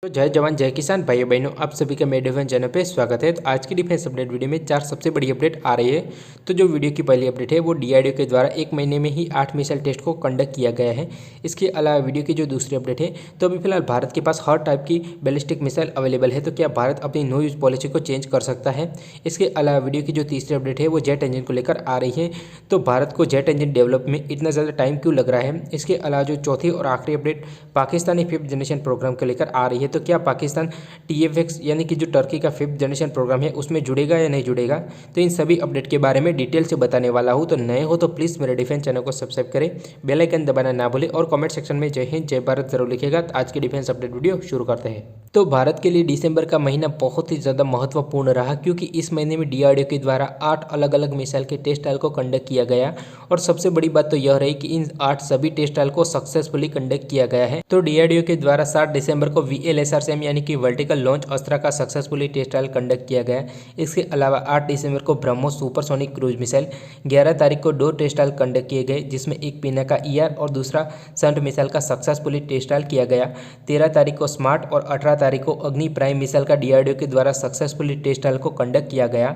तो जय जवान जय किसान भाइयों बहनों, आप सभी का मेरे डिफेंस चैनल पे स्वागत है। तो आज की डिफेंस अपडेट वीडियो में 4 सबसे बड़ी अपडेट आ रही है। तो जो वीडियो की पहली अपडेट है वो डीआरडीओ के द्वारा 1 महीने में ही 8 मिसाइल टेस्ट को कंडक्ट किया गया है। इसके अलावा वीडियो की जो दूसरी अपडेट है, तो अभी फिलहाल भारत के पास हर टाइप की बैलिस्टिक मिसाइल अवेलेबल है। तो क्या भारत अपनी नो यूज पॉलिसी को चेंज कर सकता है? इसके अलावा वीडियो की जो तीसरी अपडेट है वो जेट इंजन को लेकर आ रही है। तो भारत को जेट इंजन डेवलप में इतना ज़्यादा टाइम क्यों लग रहा है? इसके अलावा जो चौथी और आखिरी update Pakistani 5th generation programme को लेकर आ रही है। तो क्या पाकिस्तान TFX यानी कि जो टर्की का 5th जनरेशन प्रोग्राम है उसमें जुड़ेगा या नहीं जुड़ेगा? तो इन सभी अपडेट के बारे में डिटेल से बताने वाला हूं। तो नए हो तो प्लीज़ मेरे डिफेंस चैनल को सब्सक्राइब करें, बेल आइकन दबाना ना भूलें और कमेंट सेक्शन में जय हिंद जय भारत जरूर लिखेगा। तो आज की डिफेंस अपडेट वीडियो शुरू करते हैं। तो भारत के लिए दिसंबर का महीना बहुत ही ज़्यादा महत्वपूर्ण रहा, क्योंकि इस महीने में डीआरडीओ के द्वारा 8 अलग अलग मिसाइल के टेस्ट ट्रायल को कंडक्ट किया गया। और सबसे बड़ी बात तो यह रही कि इन 8 सभी टेस्ट ट्रायल को सक्सेसफुली कंडक्ट किया गया है। तो डीआरडीओ के द्वारा 7 दिसंबर को VLSRCM यानी कि वर्टिकल लॉन्च अस्त्रा का सक्सेसफुली टेस्ट ट्रायल कंडक्ट किया गया। इसके अलावा 8 दिसंबर को ब्रह्मोस सुपरसोनिक क्रूज मिसाइल, 11 तारीख को 2 टेस्ट ट्रायल कंडक्ट किए गए, जिसमें एक पिनाका ER और दूसरा संट मिसाइल का सक्सेसफुली टेस्ट ट्रायल किया गया। 13 तारीख को स्मार्ट और 18 तारीख को अग्नि प्राइम मिसाइल का डीआरडीओ के द्वारा सक्सेसफुली टेस्ट ट्रायल को कंडक्ट किया गया।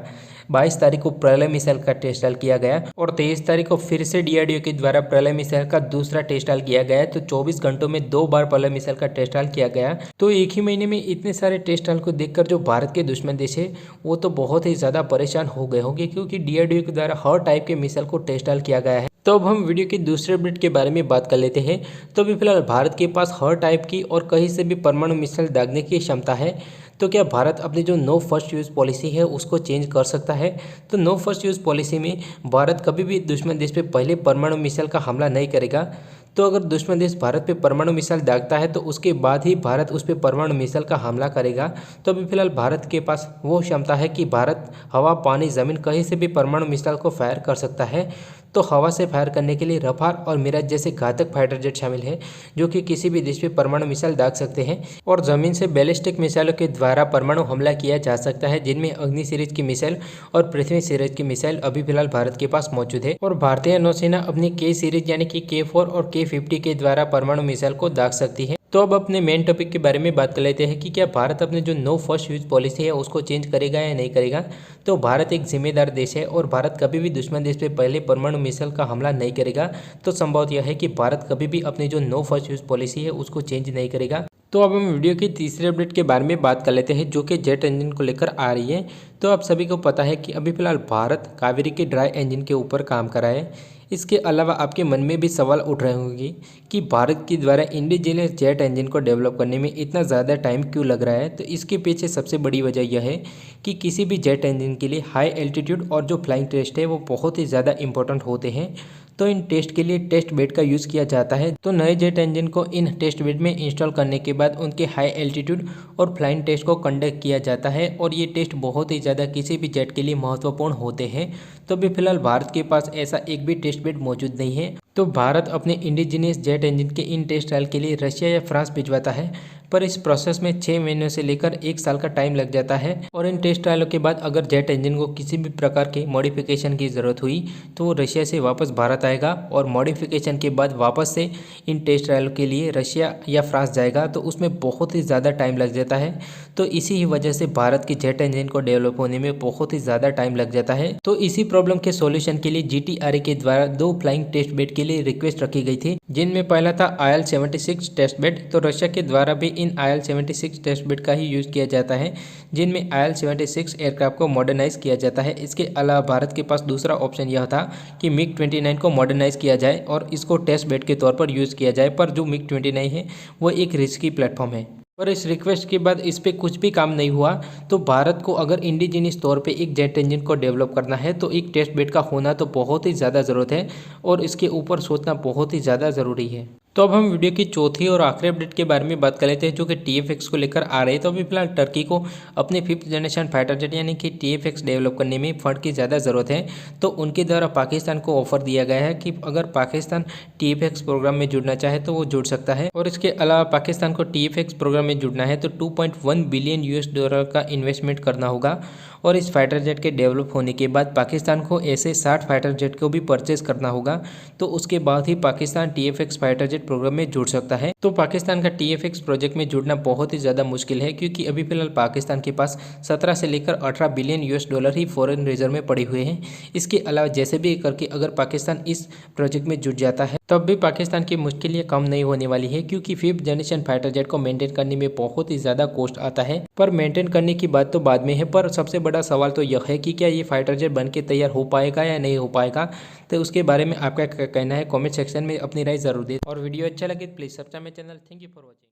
22 तारीख को प्रलय मिसाइल का टेस्ट ट्रायल किया गया और 23 तारीख को फिर से डीआरडीओ के द्वारा प्रलय मिसाइल का दूसरा टेस्ट ट्रायल किया गया। तो 24 घंटों में 2 बार प्रलय मिसाइल का टेस्ट ट्रायल किया गया। तो एक ही महीने में इतने सारे टेस्ट ट्रायल को देखकर जो भारत के दुश्मन देश है वो तो बहुत ही ज़्यादा परेशान हो गए होंगे, क्योंकि डीआरडीओ के द्वारा हर टाइप के मिसाइल को टेस्ट ट्रायल किया गया है। तो अब हम वीडियो के दूसरे अपडेट के बारे में बात कर लेते हैं। तो अभी फिलहाल भारत के पास हर टाइप की और कहीं से भी परमाणु मिसाइल दागने की क्षमता है। तो क्या भारत अपनी जो नो फर्स्ट यूज़ पॉलिसी है उसको चेंज कर सकता है? तो नो फर्स्ट यूज़ पॉलिसी में भारत कभी भी दुश्मन देश पे पहले परमाणु मिसाइल का हमला नहीं करेगा। तो अगर दुश्मन देश भारत पे परमाणु मिसाइल दागता है तो उसके बाद ही भारत उस पर परमाणु मिसाइल का हमला करेगा। तो अभी फिलहाल भारत के पास वो क्षमता है कि भारत हवा पानी ज़मीन कहीं से भी परमाणु मिसाइल को फायर कर सकता है। तो हवा से फायर करने के लिए रफाल और मिराज जैसे घातक फाइटर जेट शामिल है, जो कि किसी भी देश पे परमाणु मिसाइल दाग सकते हैं। और ज़मीन से बैलिस्टिक मिसाइलों के द्वारा परमाणु हमला किया जा सकता है, जिनमें अग्नि सीरीज की मिसाइल और पृथ्वी सीरीज की मिसाइल अभी फिलहाल भारत के पास मौजूद है। और भारतीय नौसेना अपनी K सीरीज यानी कि K4 और K50 के द्वारा परमाणु मिसाइल को दाग सकती है। तो अब अपने मेन टॉपिक के बारे में बात कर लेते हैं कि क्या भारत अपने जो नो फर्स्ट यूज पॉलिसी है उसको चेंज करेगा या नहीं करेगा। तो भारत एक जिम्मेदार देश है और भारत कभी भी दुश्मन देश पे पहले परमाणु मिसाइल का हमला नहीं करेगा। तो संभव यह है कि भारत कभी भी अपनी जो नो फर्स्ट यूज पॉलिसी है उसको चेंज नहीं करेगा। तो अब हम वीडियो की तीसरे अपडेट के बारे में बात कर लेते हैं, जो कि जेट इंजन को लेकर आ रही है। तो आप सभी को पता है कि अभी फिलहाल भारत कावेरी के ड्राई इंजन के ऊपर काम कर रहा है। इसके अलावा आपके मन में भी सवाल उठ रहे होंगे कि भारत के द्वारा इंडिजिनियस जेट इंजन को डेवलप करने में इतना ज़्यादा टाइम क्यों लग रहा है। तो इसके पीछे सबसे बड़ी वजह यह है कि किसी भी जेट इंजन के लिए हाई एल्टीट्यूड और जो फ्लाइंग टेस्ट है वो बहुत ही ज़्यादा इंपॉर्टेंट होते हैं। तो इन टेस्ट के लिए टेस्ट बेड का यूज़ किया जाता है। तो नए जेट इंजन को इन टेस्ट बेड में इंस्टॉल करने के बाद उनके हाई एल्टीट्यूड और फ्लाइंग टेस्ट को कंडक्ट किया जाता है, और ये टेस्ट बहुत ही ज़्यादा किसी भी जेट के लिए महत्वपूर्ण होते हैं। तो अभी फिलहाल भारत के पास ऐसा एक भी टेस्ट बेड मौजूद नहीं है। तो भारत अपने इंडिजिनियस जेट इंजन के इन टेस्ट ट्रायल के लिए रशिया या फ्रांस भिजवाता है, पर इस प्रोसेस में 6 महीनों से लेकर 1 साल का टाइम लग जाता है। और इन टेस्ट ट्रायलों के बाद अगर जेट इंजन को किसी भी प्रकार के मॉडिफिकेशन की ज़रूरत हुई तो वो रशिया से वापस भारत आएगा, और मॉडिफिकेशन के बाद वापस से इन टेस्ट ट्रायलों के लिए रशिया या फ्रांस जाएगा। तो उसमें बहुत ही ज़्यादा टाइम लग जाता है। तो इसी ही वजह से भारत की जेट इंजन को डेवलप होने में बहुत ही ज़्यादा टाइम लग जाता है। तो इसी प्रॉब्लम के सॉल्यूशन के लिए GTRA के द्वारा 2 फ्लाइंग टेस्ट बेड के लिए रिक्वेस्ट रखी गई थी, जिनमें पहला था IL-76 टेस्ट बेड। तो रशिया के द्वारा भी इन IL-76 टेस्ट बेड का ही यूज़ किया जाता है, जिनमें IL-76 एयरक्राफ्ट को मॉडर्नाइज किया जाता है। इसके अलावा भारत के पास दूसरा ऑप्शन यह था कि MiG-29 को मॉडर्नाइज किया जाए और इसको टेस्ट बेड के तौर पर यूज़ किया जाए, पर जो MiG-29 है वो एक रिस्की प्लेटफॉर्म है। पर इस रिक्वेस्ट के बाद इस पे कुछ भी काम नहीं हुआ। तो भारत को अगर इंडिजिनियस तौर पे एक जेट इंजन को डेवलप करना है तो एक टेस्ट बेड का होना तो बहुत ही ज़्यादा ज़रूरत है, और इसके ऊपर सोचना बहुत ही ज़्यादा ज़रूरी है। तो अब हम वीडियो की चौथी और आखिरी अपडेट के बारे में बात कर लेते हैं, जो कि TFX को लेकर आ रही है। तो अभी फिलहाल टर्की को अपने 5th जनरेशन फाइटर जेट यानी कि TFX डेवलप करने में फंड की ज़्यादा ज़रूरत है। तो उनके द्वारा पाकिस्तान को ऑफर दिया गया है कि अगर पाकिस्तान TFX प्रोग्राम में जुड़ना चाहे तो वो जुड़ सकता है। और इसके अलावा पाकिस्तान को TFX प्रोग्राम में जुड़ना है तो $2.1 बिलियन का इन्वेस्टमेंट करना होगा। और इस फाइटर जेट के डेवलप होने के बाद पाकिस्तान को ऐसे 60 फाइटर जेट को भी परचेज करना होगा। तो उसके बाद ही Pakistan TFX fighter jet jet programme में जुड़ सकता है। तो पाकिस्तान का TFX प्रोजेक्ट में जुड़ना बहुत ही ज़्यादा मुश्किल है, क्योंकि अभी फिलहाल पाकिस्तान के पास 17 से लेकर 18 बिलियन US$ ही फॉरेन रिजर्व में पड़े हुए हैं। इसके अलावा जैसे भी करके अगर पाकिस्तान इस प्रोजेक्ट में जुट जाता है तब भी पाकिस्तान की मुश्किल ये कम नहीं होने वाली है, क्योंकि 5th जनरेशन फाइटर जेट को मेंटेन करने में बहुत ही ज़्यादा कॉस्ट आता है। पर मेंटेन करने की बात तो बाद में है, पर सबसे बड़ा सवाल तो यह है कि क्या ये फाइटर जेट बन के तैयार हो पाएगा या नहीं हो पाएगा। तो उसके बारे में आपका क्या कहना है, कमेंट सेक्शन में अपनी राय जरूर दें। और वीडियो अच्छा लगे please subscribe my channel. Thank you for watching.